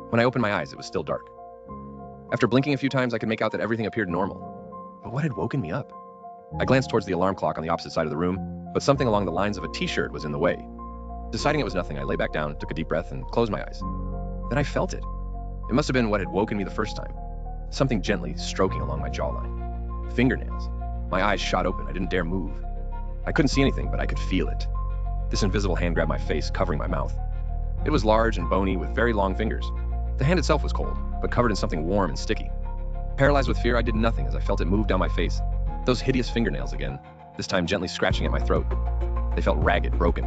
When I opened my eyes, it was still dark. After blinking a few times, I could make out that everything appeared normal. But what had woken me up? I glanced towards the alarm clock on the opposite side of the room, but something along the lines of a t-shirt was in the way. Deciding it was nothing, I lay back down, took a deep breath, and closed my eyes. Then I felt it. It must have been what had woken me the first time. Something gently stroking along my jawline. Fingernails. My eyes shot open. I didn't dare move. I couldn't see anything, but I could feel it. This invisible hand grabbed my face, covering my mouth. It was large and bony with very long fingers. The hand itself was cold, but covered in something warm and sticky. Paralyzed with fear, I did nothing as I felt it move down my face. Those hideous fingernails again, this time gently scratching at my throat. They felt ragged, broken.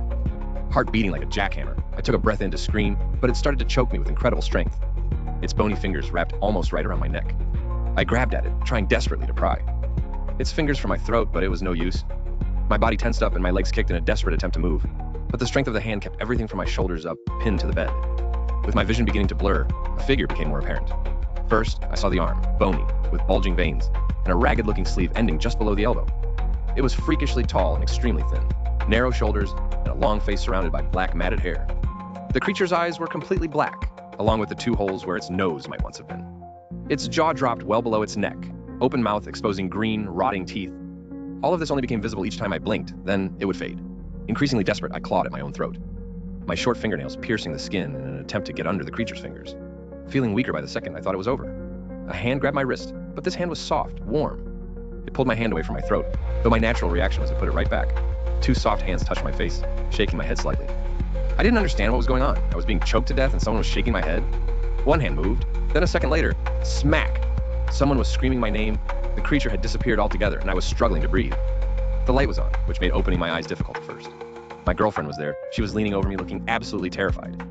Heart beating like a jackhammer. I took a breath in to scream, but it started to choke me with incredible strength. Its bony fingers wrapped almost right around my neck. I grabbed at it, trying desperately to pry. Its fingers for my throat, but it was no use. My body tensed up and my legs kicked in a desperate attempt to move, but the strength of the hand kept everything from my shoulders up, pinned to the bed. With my vision beginning to blur, a figure became more apparent. First, I saw the arm, bony, with bulging veins, and a ragged-looking sleeve ending just below the elbow. It was freakishly tall and extremely thin, narrow shoulders, and a long face surrounded by black matted hair. The creature's eyes were completely black, along with the two holes where its nose might once have been. Its jaw dropped well below its neck, open mouth exposing green, rotting teeth. All of this only became visible each time I blinked, then it would fade. Increasingly desperate, I clawed at my own throat, my short fingernails piercing the skin in an attempt to get under the creature's fingers. Feeling weaker by the second, I thought it was over. A hand grabbed my wrist, but this hand was soft, warm. It pulled my hand away from my throat, though my natural reaction was to put it right back. Two soft hands touched my face, shaking my head slightly. I didn't understand what was going on. I was being choked to death and someone was shaking my head. One hand moved, then a second later, smack! Someone was screaming my name. The creature had disappeared altogether, and I was struggling to breathe. The light was on, which made opening my eyes difficult at first. My girlfriend was there. She was leaning over me, looking absolutely terrified.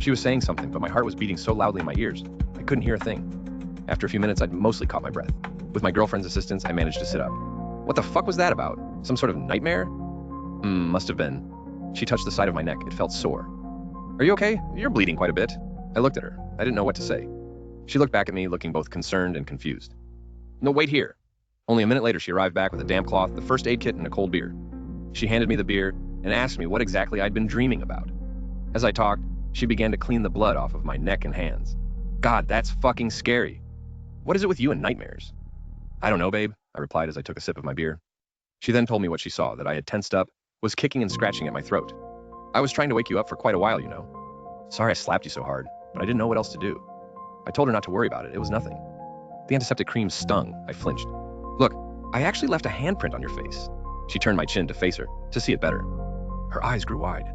She was saying something, but my heart was beating so loudly in my ears, I couldn't hear a thing. After a few minutes, I'd mostly caught my breath. With my girlfriend's assistance, I managed to sit up. What the fuck was that about? Some sort of nightmare? Must have been. She touched the side of my neck. It felt sore. Are you okay? You're bleeding quite a bit. I looked at her. I didn't know what to say. She looked back at me, looking both concerned and confused. No, wait here. Only a minute later, she arrived back with a damp cloth, the first aid kit, and a cold beer. She handed me the beer and asked me what exactly I'd been dreaming about. As I talked, she began to clean the blood off of my neck and hands. God, that's fucking scary. What is it with you and nightmares? I don't know, babe, I replied as I took a sip of my beer. She then told me what she saw, that I had tensed up, was kicking and scratching at my throat. I was trying to wake you up for quite a while, you know. Sorry I slapped you so hard, but I didn't know what else to do. I told her not to worry about it. It was nothing. The antiseptic cream stung. I flinched. Look, I actually left a handprint on your face. She turned my chin to face her, to see it better. Her eyes grew wide.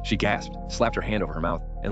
She gasped, slapped her hand over her mouth.